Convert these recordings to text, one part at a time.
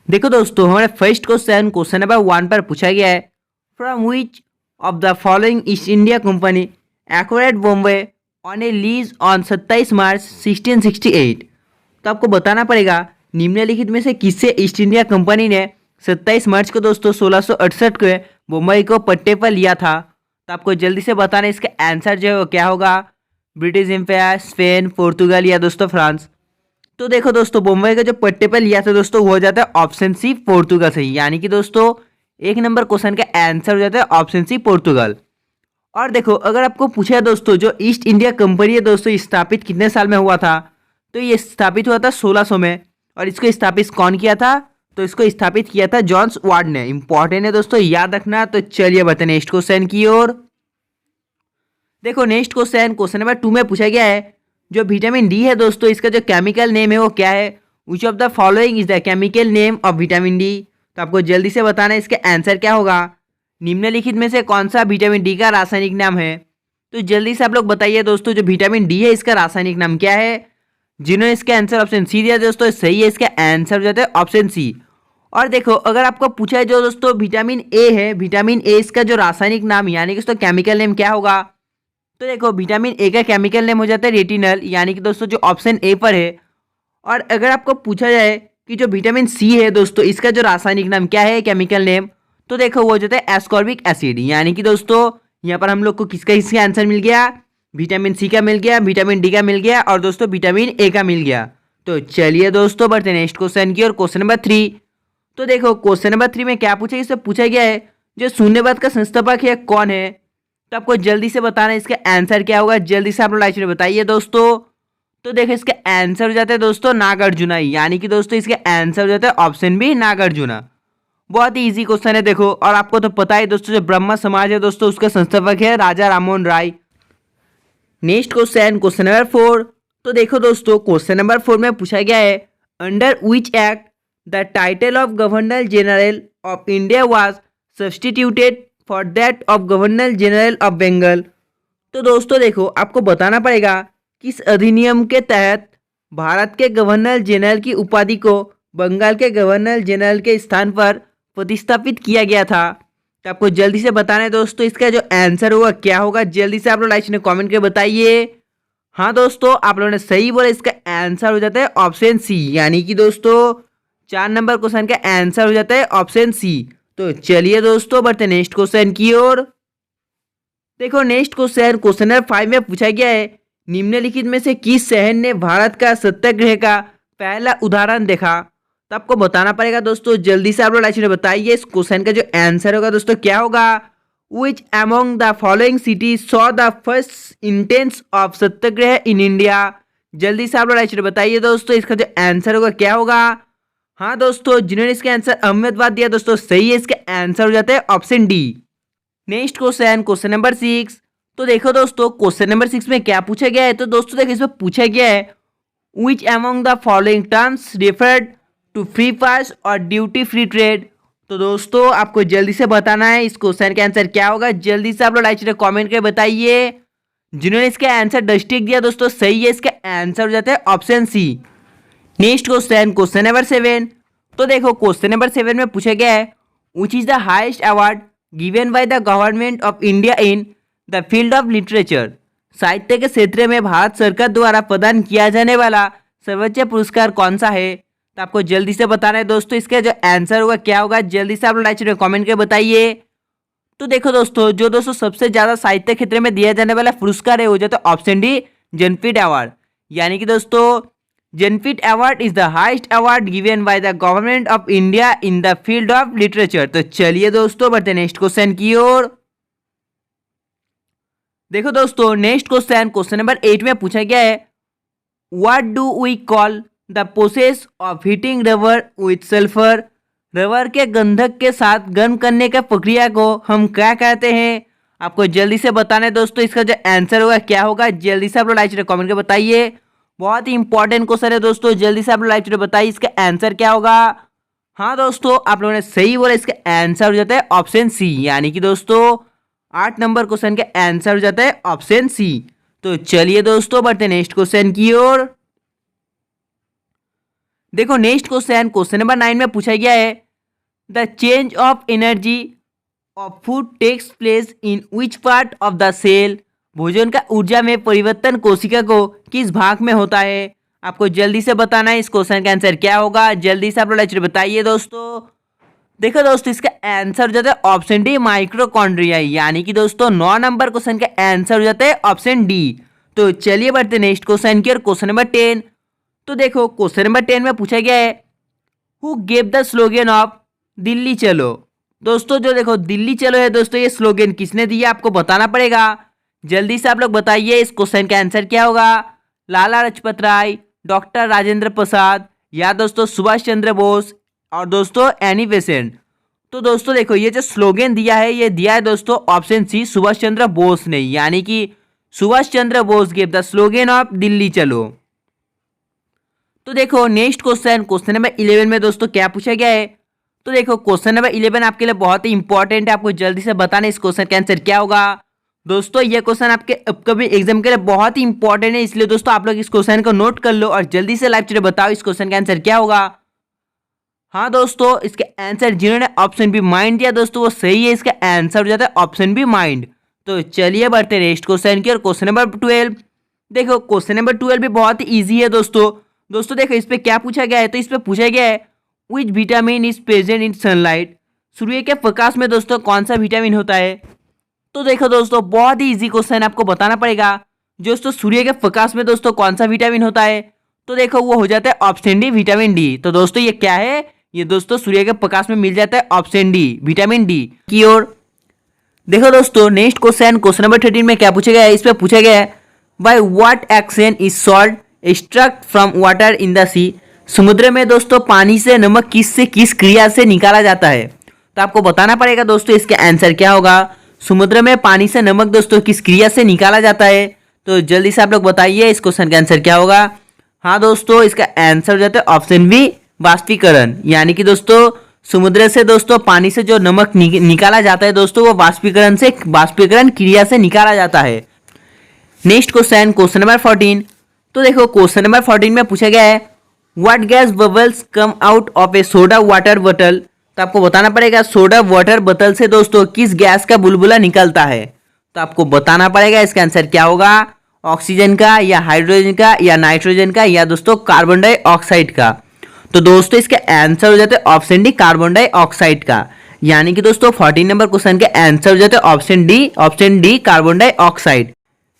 देखो दोस्तों, हमारे फर्स्ट क्वेश्चन नंबर 1 पर पूछा गया है, from which of the following east India company acquired Bombay on A lease on 27 मार्च 1668। तो आपको बताना पड़ेगा निम्नलिखित में से किससे ईस्ट इंडिया कंपनी ने 27 मार्च को दोस्तों 1668 को मुंबई को पट्टे पर लिया था। तो आपको जल्दी से बताना इसका आंसर जो है वो क्या होगा। ब्रिटिश एम्पायर, स्पेन, पोर्तुगल या दोस्तों फ्रांस। तो देखो दोस्तों, मुंबई का जो पट्टे पर लिया था दोस्तों वो हो जाता है ऑप्शन सी पोर्तुगल से, यानी कि दोस्तों एक नंबर क्वेश्चन का आंसर हो जाता है ऑप्शन सी पोर्तुगल। और देखो, अगर आपको पूछा है दोस्तों जो ईस्ट इंडिया कंपनी है दोस्तों स्थापित कितने साल में हुआ था, तो ये स्थापित हुआ था 1600 में। और इसको स्थापित कौन किया था? तो इसको स्थापित किया था जॉन वार्ड ने। इंपॉर्टेंट है दोस्तों, याद रखना। तो चलिए बढ़ते नेक्स्ट क्वेश्चन की ओर। देखो नेक्स्ट क्वेश्चन नंबर 2 में पूछा गया है, जो विटामिन डी है दोस्तों इसका जो केमिकल नेम है वो क्या है? विच of the following is the chemical name of vitamin D. तो आपको जल्दी से बताना है इसका आंसर क्या होगा। निम्नलिखित में से कौन सा विटामिन डी का रासायनिक नाम है? तो जल्दी से आप लोग बताइए दोस्तों, जो विटामिन डी है इसका रासायनिक नाम क्या है? जिन्होंने इसका आंसर ऑप्शन सी दिया दोस्तों सही है, इसका आंसर हो जाता है ऑप्शन सी। और देखो, अगर आपको पूछा है जो दोस्तों विटामिन ए है, विटामिन ए इसका जो रासायनिक नाम यानी कि दोस्तों केमिकल नेम क्या होगा? तो देखो, विटामिन ए का केमिकल नेम हो जाता है रेटिनल, यानी कि दोस्तों जो ऑप्शन ए पर है। और अगर आपको पूछा जाए कि जो विटामिन सी है दोस्तों इसका जो रासायनिक नाम क्या है, केमिकल नेम, तो देखो वो हो जाता है एस्कॉर्बिक एसिड, यानी कि दोस्तों यहाँ पर हम लोग को किसका इसका आंसर मिल गया? विटामिन सी का मिल गया, विटामिन डी का मिल गया और दोस्तों विटामिन ए का मिल गया। तो चलिए दोस्तों बढ़ते हैं नेक्स्ट क्वेश्चन की और क्वेश्चन नंबर 3। तो देखो क्वेश्चन नंबर 3 में क्या पूछा, इससे पूछा गया है जो शून्यवाद का संस्थापक है कौन है? तो आपको जल्दी से बताना है इसका आंसर क्या होगा। जल्दी से आप लोग लाइक में बताइए दोस्तों। तो देखो इसका आंसर हो जाता है दोस्तों नागार्जुना, यानी कि दोस्तों इसका आंसर हो जाता है ऑप्शन बी नागार्जुना। बहुत ही इजी क्वेश्चन है देखो। और आपको तो पता है दोस्तों जो ब्रह्म समाज है दोस्तों उसका संस्थापक है Raja Rammohan Roy. Next question number 4। तो देखो दोस्तों क्वेश्चन नंबर 4 में पूछा गया है, under which act the title of governor general of India was substituted for that of governor general of Bengal. तो दोस्तों देखो, आपको बताना पड़ेगा किस अधिनियम के तहत भारत के गवर्नर जनरल की उपाधि को बंगाल के गवर्नर जनरल के स्थान पर प्रतिस्थापित किया गया था। तो आपको जल्दी से बताना है दोस्तों इसका जो आंसर होगा क्या होगा। जल्दी से आप लोग लाइक में कमेंट करके बताइए। हाँ दोस्तों, आप लोगों ने सही बोला, इसका आंसर हो जाता है ऑप्शन सी, यानी कि दोस्तों 4 नंबर क्वेश्चन का आंसर हो जाता है ऑप्शन सी। तो चलिए दोस्तों बढ़ते नेक्स्ट क्वेश्चन की ओर। देखो नेक्स्ट क्वेश्चन नंबर 5 में पूछा गया है, निम्नलिखित में से किस शहर ने भारत का सत्याग्रह का पहला उदाहरण देखा? तो आपको बताना पड़ेगा दोस्तों। जल्दी से आप लोग लाइक में बताइए इस क्वेश्चन का जो आंसर होगा दोस्तों क्या होगा। Which among the following city saw the first intense of Satyagraha in India. जल्दी से आप लोग लाइक में बताइए दोस्तों इसका जो आंसर होगा क्या होगा। हाँ दोस्तों, जिन्होंने इसका आंसर अहमदाबाद दिया दोस्तों सही है, इसका आंसर हो जाता है option D. Next question number 6। तो देखो दोस्तों क्वेश्चन नंबर 6 में क्या पूछा गया है। तो दोस्तों देखो इसमें पूछा गया है, which among the following terms referred to free pass और ड्यूटी फ्री ट्रेड। तो दोस्तों आपको जल्दी से बताना है इस क्वेश्चन का आंसर क्या होगा। जल्दी से आप लोग लाइक कमेंट करके बताइए। जिन्होंने इसका आंसर डस्टिक दिया दोस्तों सही है, इसका आंसर हो जाता है option C. Next question number 7। तो देखो क्वेश्चन नंबर 7 में पूछा गया है, विच is the highest award given by the government of India in the field of literature. साहित्य के क्षेत्र में भारत सरकार द्वारा प्रदान किया जाने वाला सर्वोच्च पुरस्कार कौन सा है? तो आपको जल्दी से बताना है दोस्तों इसका जो आंसर होगा क्या होगा। जल्दी से आप लोग लाइक कमेंट करके बताइए। तो देखो दोस्तों, जो दोस्तों सबसे ज्यादा साहित्य क्षेत्र में दिया जाने वाला पुरस्कार है वो जाता है ऑप्शन डी ज्ञानपीठ अवार्ड, यानी कि दोस्तों Jnanpith award is the highest award given by the government of India in the field of literature. तो चलिए दोस्तों बढ़ते नेक्स्ट क्वेश्चन की ओर। देखो दोस्तों नेक्स्ट क्वेश्चन नंबर 8 में पूछा गया है, what do we call the process of heating rubber with sulphur. Rubber के गंधक के साथ गर्म करने का प्रक्रिया को हम क्या कहते हैं? आपको जल्दी से बताना है दोस्तों इसका जो आंसर होगा क्या होगा। जल्दी से आप लोग लाइक कमेंट करके बताइए। बहुत ही इंपॉर्टेंट क्वेश्चन है दोस्तों, जल्दी से आप लोग लाइक बताइए इसका आंसर क्या होगा। हाँ दोस्तों, आप लोगों ने सही बोला, इसका आंसर हो जाता है ऑप्शन सी, यानी कि दोस्तों 8 नंबर क्वेश्चन का आंसर हो जाता है ऑप्शन सी। तो चलिए दोस्तों बढ़ते नेक्स्ट क्वेश्चन की ओर। देखो नेक्स्ट क्वेश्चन नंबर 9 में पूछा गया है the change of energy of food takes place in which part of the cell. भोजन का ऊर्जा में परिवर्तन कोशिका को किस भाग में होता है। आपको जल्दी से बताना है इस क्वेश्चन का आंसर क्या होगा। जल्दी से आप लोग बताइए दोस्तों। देखो दोस्तों इसका आंसर हो जाता है ऑप्शन डी माइक्रोकॉन्ड्रिया, यानी कि दोस्तों 9 नंबर क्वेश्चन का आंसर हो जाता है ऑप्शन डी। तो चलिए बढ़ते नेक्स्ट क्वेश्चन की और क्वेश्चन नंबर 10। तो देखो क्वेश्चन नंबर 10 में पूछा गया है who gave the slogan of Delhi चलो। दोस्तों जो देखो दिल्ली चलो है दोस्तों, ये स्लोगन किसने दिया आपको बताना पड़ेगा। जल्दी से आप लोग बताइए इस क्वेश्चन का आंसर क्या होगा। लाला लाजपत राय, डॉक्टर राजेंद्र प्रसाद, या दोस्तों सुभाष चंद्र बोस, और दोस्तों एनी बेसेंट। तो दोस्तों देखो ये जो स्लोगन दिया है ये दिया है दोस्तों ऑप्शन सी सुभाष चंद्र बोस ने, यानी कि Subhash Chandra Bose gave the slogan of Delhi चलो। तो देखो नेक्स्ट क्वेश्चन नंबर 11 में दोस्तों क्या पूछा गया है। तो देखो क्वेश्चन नंबर 11 आपके लिए बहुत ही इंपॉर्टेंट है, आपको जल्दी से बताना इस क्वेश्चन का आंसर क्या होगा। दोस्तों ये क्वेश्चन आपके अपकमिंग एग्जाम के लिए बहुत ही इंपॉर्टेंट है, इसलिए दोस्तों आप लोग इस क्वेश्चन को नोट कर लो और जल्दी से लाइव चैट बताओ इस क्वेश्चन का आंसर क्या होगा। हाँ दोस्तों इसके आंसर जिन्होंने ऑप्शन बी माइंड दिया दोस्तों वो सही है, इसका आंसर हो जाता है ऑप्शन बी माइंड। तो चलिए बढ़ते नेक्स्ट क्वेश्चन की और क्वेश्चन नंबर 12। देखो क्वेश्चन नंबर 12 भी बहुत ही ईजी है दोस्तों। दोस्तों देखो इस पे क्या पूछा गया है। तो इस पे पूछा गया है which vitamin is present in sunlight. सूर्य के प्रकाश में दोस्तों कौन सा विटामिन होता है। तो देखो दोस्तों बहुत ही इजी क्वेश्चन आपको बताना पड़ेगा। दोस्तों सूर्य के प्रकाश में दोस्तों कौन सा विटामिन होता है। तो देखो वो हो जाता है ऑप्शन डी विटामिन डी। तो दोस्तों ये क्या है, ये दोस्तों सूर्य के प्रकाश में मिल जाता है ऑप्शन डी विटामिन डी की ओर। देखो दोस्तों नेक्स्ट क्वेश्चन नंबर 13 में क्या पूछा गया है। इस पे पूछा गया है by what action is salt extract from water in the sea. समुद्र में दोस्तों पानी से नमक किस क्रिया से निकाला जाता है। तो आपको बताना पड़ेगा दोस्तों इसके आंसर क्या होगा। समुद्र में पानी से नमक दोस्तों किस क्रिया से निकाला जाता है। तो जल्दी से आप लोग बताइए इस क्वेश्चन का आंसर क्या होगा। हाँ दोस्तों इसका आंसर हो जाता है ऑप्शन बी वाष्पीकरण, यानी कि दोस्तों समुद्र से दोस्तों पानी से जो नमक निकाला जाता है दोस्तों वो वाष्पीकरण क्रिया से निकाला जाता है। Next question number 14। तो देखो क्वेश्चन नंबर 14 में पूछा गया है what gas bubbles come out of A soda water bottle. तो आपको बताना पड़ेगा सोडा वाटर बोतल से दोस्तों किस गैस का बुलबुला निकलता है। तो आपको बताना पड़ेगा इसका आंसर क्या होगा। ऑक्सीजन का, या हाइड्रोजन का, या नाइट्रोजन का, या दोस्तों कार्बन डाइऑक्साइड का। तो दोस्तों इसका आंसर हो जाता है ऑप्शन डी कार्बन डाइऑक्साइड का, यानी कि दोस्तों 14 नंबर क्वेश्चन के आंसर हो जाता है option D carbon dioxide.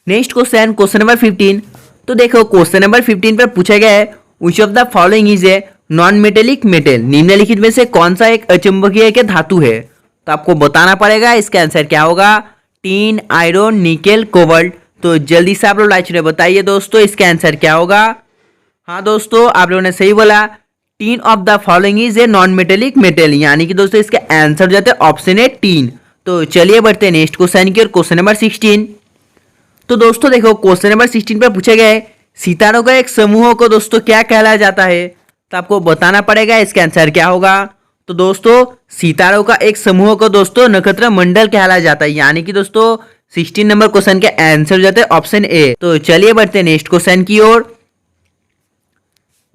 Next question number 15। तो देखो क्वेश्चन नंबर 15 पर पूछा गया है विच of the following is a non metallic metal. निम्नलिखित में से कौन सा एक अचुंबकीय के धातु है। तो आपको बताना पड़ेगा इसका आंसर क्या होगा। Tin, iron, nickel, cobalt. तो जल्दी से आप लोग लाइव में बताइए दोस्तों इसका आंसर क्या होगा। हाँ दोस्तों आप लोगों ने सही बोला, tin of the following is a non metallic metal, यानी कि दोस्तों इसका आंसर हो जाता है ऑप्शन ए टीन। तो चलिए बढ़ते हैं नेक्स्ट क्वेश्चन की और क्वेश्चन नंबर 16। तो दोस्तों देखो क्वेश्चन नंबर 16 पर पूछा गया है सितारों का एक समूह को दोस्तों क्या कहलाया जाता है। तो आपको बताना पड़ेगा इसका आंसर क्या होगा। तो दोस्तों सितारों का एक समूह को दोस्तों नक्षत्र मंडल कहलाया जाता है, यानी कि दोस्तों 16 नंबर क्वेश्चन के आंसर हो जाते हैं ऑप्शन ए। तो चलिए बढ़ते हैं नेक्स्ट क्वेश्चन की ओर।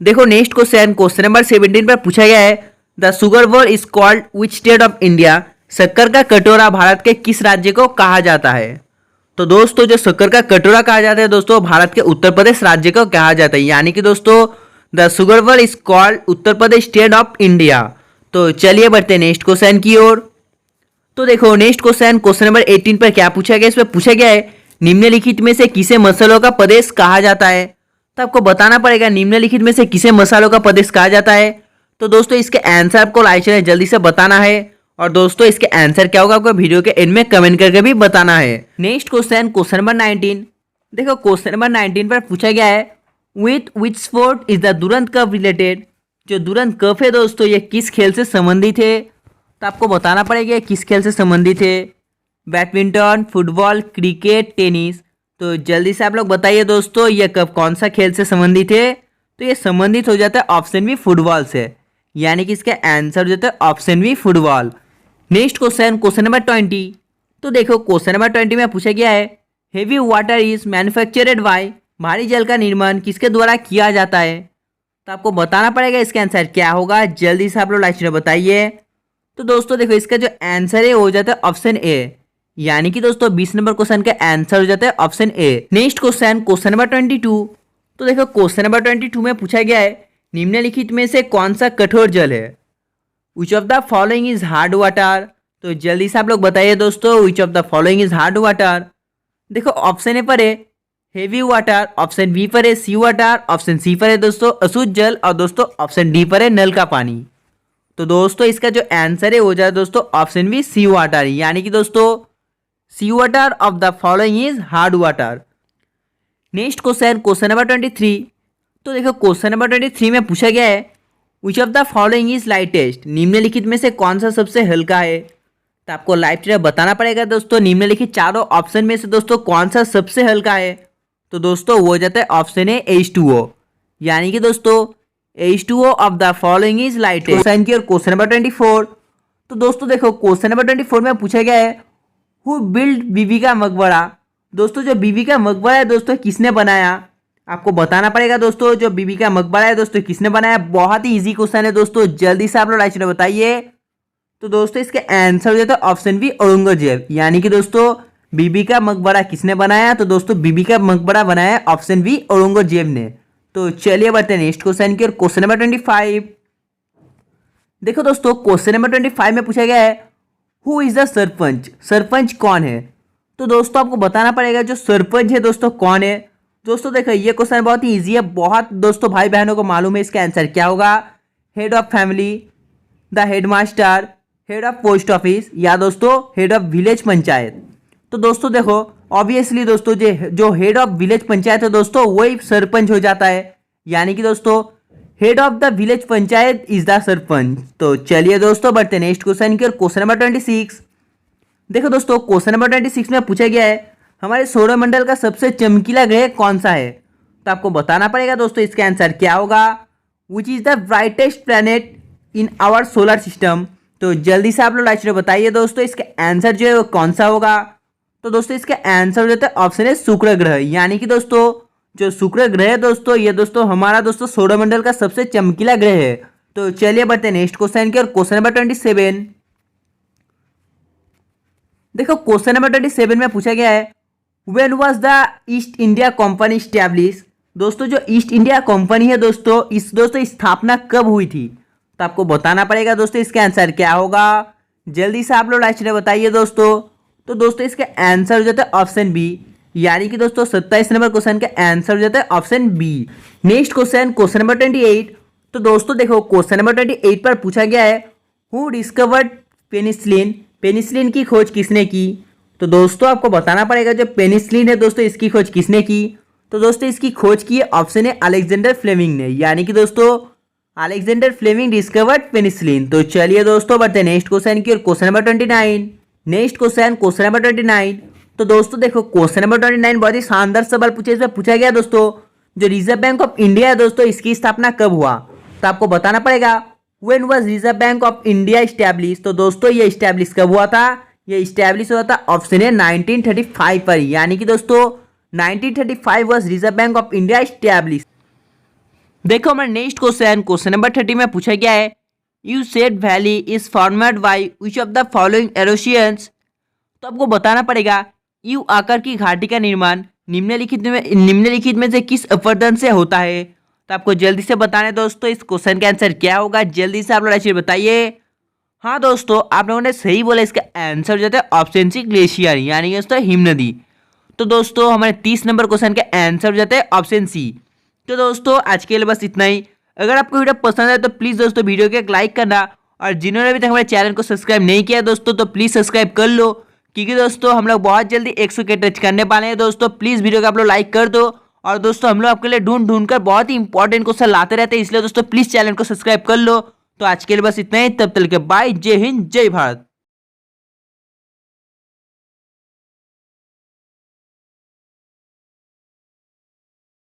देखो नेक्स्ट क्वेश्चन नंबर 17 पर पूछा गया है द शुगर बोल is called which state of India. शक्कर का कटोरा भारत के किस राज्य को कहा जाता है। तो दोस्तों जो शक्कर का कटोरा कहा जाता है दोस्तों भारत के उत्तर प्रदेश राज्य को कहा जाता है, यानी कि दोस्तों द शुगर बोल is called Uttar Pradesh state of India. तो चलिए बढ़ते हैं नेक्स्ट क्वेश्चन की ओर। तो देखो नेक्स्ट क्वेश्चन नंबर 18 पर क्या पूछा गया। इसमें पूछा गया है निम्नलिखित में से किसे मसालों का प्रदेश कहा जाता है। तो आपको बताना पड़ेगा निम्नलिखित में से किसे मसालों का प्रदेश कहा जाता है। तो दोस्तों इसके आंसर आपको लाइक चैनल जल्दी से बताना है, और दोस्तों इसके आंसर क्या होगा आपको वीडियो के एंड में कमेंट करके भी बताना है। Next question number 19। देखो क्वेश्चन नंबर 19 पर पूछा गया है with which sport is the Durand Cup related. जो दुरंत कप है दोस्तों ये किस खेल से संबंधित है। तो आपको बताना पड़ेगा किस खेल से संबंधित है। Badminton, football, cricket, tennis. तो जल्दी से आप लोग बताइए दोस्तों ये कप कौन सा खेल से संबंधित है। तो ये संबंधित हो जाता है ऑप्शन बी फुटबॉल से, यानी कि इसका आंसर हो जाता है option B football. Next question number 20। तो देखो क्वेश्चन नंबर 20 में पूछा गया है heavy water is manufactured by. भारी जल का निर्माण किसके द्वारा किया जाता है। तो आपको बताना पड़ेगा इसका आंसर क्या होगा। जल्दी से आप लोग लाइक बताइए। तो दोस्तों देखो इसका जो आंसर है वो हो जाता है ऑप्शन ए, यानी कि दोस्तों 20 नंबर क्वेश्चन का आंसर हो जाता है option A. Next question, question number 22। तो देखो क्वेश्चन नंबर 22 में पूछा गया है निम्नलिखित में से कौन सा कठोर जल है। विच of the following is hard water. तो जल्दी से आप लोग बताइए दोस्तों, विच of the following is hard water. देखो ऑप्शन ए पर है हेवी वाटर, ऑप्शन बी पर है सी वाटर, ऑप्शन सी पर है दोस्तों अशुद्ध जल, और दोस्तों ऑप्शन डी पर है नल का पानी। तो दोस्तों इसका जो आंसर है वो जाए दोस्तों ऑप्शन बी सी वाटर, यानी कि दोस्तों sea water of the following is hard water. Next question, question number 23। तो देखो क्वेश्चन नंबर 23 में पूछा गया है विच of the following is lightest. निम्नलिखित में से कौन सा सबसे हल्का है। तो आपको लाइव ट्रेड बताना पड़ेगा दोस्तों निम्नलिखित चारों ऑप्शन में से दोस्तों कौन सा सबसे हल्का है। तो दोस्तों वो हो जाता है ऑप्शन है H2O, यानी कि दोस्तों H2O of the following is lightest. Question की और क्वेश्चन नंबर 24। तो दोस्तों देखो क्वेश्चन नंबर 24 में पूछा गया है हु बिल्ड बीबी का मकबरा। दोस्तों जो बीबी का मकबरा है दोस्तों किसने बनाया। आपको बताना पड़ेगा दोस्तों जो बीबी का मकबरा है दोस्तों किसने बनाया। बहुत ही इजी क्वेश्चन है दोस्तों, जल्दी से आप लोग राइट बताइए। तो दोस्तों इसका आंसर हो जाता है ऑप्शन बी औरंगजेब, यानी कि दोस्तों बीबी का मकबरा किसने बनाया। तो दोस्तों बीबी का मकबरा बनाया ऑप्शन बी औरंगजेब ने। तो चलिए बढ़ते हैं नेक्स्ट क्वेश्चन की और क्वेश्चन नंबर 25। देखो दोस्तों क्वेश्चन नंबर 25 में पूछा गया है who is the sarpanch. Sarpanch कौन है। तो दोस्तों आपको बताना पड़ेगा जो सरपंच है दोस्तों कौन है। दोस्तों देखो ये क्वेश्चन बहुत ही इजी है, बहुत दोस्तों भाई बहनों को मालूम है इसका आंसर क्या होगा। Head of family, the headmaster, head of post office, या दोस्तों हेड ऑफ विलेज पंचायत। तो दोस्तों देखो ऑब्वियसली दोस्तों जो हेड ऑफ विलेज पंचायत है दोस्तों वही सरपंच हो जाता है, यानी कि दोस्तों head of the village panchayat is the sarpanch. तो चलिए दोस्तों बढ़ते नेक्स्ट क्वेश्चन की और क्वेश्चन नंबर 26। देखो दोस्तों क्वेश्चन नंबर 26 में पूछा गया है हमारे सौरमंडल का सबसे चमकीला ग्रह कौन सा है। तो आपको बताना पड़ेगा दोस्तों इसका आंसर क्या होगा। Which is the brightest planet in our solar system. तो जल्दी से आप लोग लाइट बताइए दोस्तों इसका आंसर जो है वो कौन सा होगा। तो दोस्तों इसका आंसर हो जाता है ऑप्शन है शुक्र ग्रह, यानी कि दोस्तों जो शुक्र ग्रह है दोस्तों ये दोस्तों हमारा दोस्तों सौरमंडल का सबसे चमकीला ग्रह है। तो चलिए बढ़ते हैं नेक्स्ट क्वेश्चन की और क्वेश्चन नंबर 27। देखो क्वेश्चन नंबर 27 में पूछा गया है when was the east India company establish. दोस्तों जो ईस्ट इंडिया कंपनी है दोस्तों इस दोस्तों स्थापना कब हुई थी। तो आपको बताना पड़ेगा दोस्तों इसका आंसर क्या होगा। जल्दी से आप लोग लाइट बताइए दोस्तों। तो दोस्तों इसका आंसर हो जाता है ऑप्शन बी, यानी कि दोस्तों 27 नंबर क्वेश्चन का आंसर हो जाता है option B. Next question, question number 28। तो दोस्तों देखो क्वेश्चन नंबर 28 पर पूछा गया है हु डिस्कवर्ड पेनिसिलिन। पेनिसिलिन की खोज किसने की। तो दोस्तों आपको बताना पड़ेगा जो पेनिसिलिन है दोस्तों इसकी खोज किसने की। तो दोस्तों इसकी खोज की ऑप्शन है अलेक्जेंडर फ्लेमिंग ने, यानी कि दोस्तों अलेक्जेंडर फ्लेमिंग डिस्कवर्ड पेनिसिलिन। तो चलिए दोस्तों बढ़ते हैं नेक्स्ट क्वेश्चन की और question number 29। Next question, question number 29। तो दोस्तों देखो क्वेश्चन नंबर 29 बहुत ही शानदार सवाल इसमें पूछा गया दोस्तों जो रिजर्व बैंक ऑफ इंडिया है दोस्तों इसकी स्थापना कब हुआ। तो आपको बताना पड़ेगा when was reserve bank of India establish. तो दोस्तों ये स्टैब्लिश कब हुआ था। ये स्टैब्लिश हुआ था ऑप्शन है 1935 पर, यानी कि दोस्तों 1935 was reserve bank of India establish. देखो हमारा नेक्स्ट क्वेश्चन, क्वेश्चन नंबर 30 में पूछा गया है U shaped valley is formed by which of the following erosions. तो आपको बताना पड़ेगा यू आकार की घाटी का निर्माण निम्नलिखित में से किस अपरदन से होता है। तो आपको जल्दी से बताना है दोस्तों इस क्वेश्चन का आंसर क्या होगा। जल्दी से आप लोग ऐसे बताइए। हाँ दोस्तों आप लोगों ने सही बोला, इसका आंसर हो जाता है ऑप्शन सी ग्लेशियर, यानी दोस्तों हिमनदी। तो दोस्तों हमारे 30 नंबर क्वेश्चन का आंसर हो जाता है ऑप्शन सी। तो दोस्तों आज के लिए बस इतना ही। अगर आपको वीडियो पसंद आए तो प्लीज़ दोस्तों वीडियो को एक लाइक करना, और जिन्होंने अभी तक हमारे चैनल को सब्सक्राइब नहीं किया दोस्तों तो प्लीज़ सब्सक्राइब कर लो, क्योंकि दोस्तों हम लोग बहुत जल्दी 100 के टच करने वाले हैं दोस्तों। प्लीज़ वीडियो को आप लोग लाइक कर दो, और दोस्तों हम लोग आपके लिए ढूंढ कर बहुत ही इंपॉर्टेंट क्वेश्चन लाते रहते हैं, इसलिए दोस्तों प्लीज़ चैनल को सब्सक्राइब कर लो। तो आज के लिए बस इतना ही, तब तक के बाय, जय हिंद जय भारत।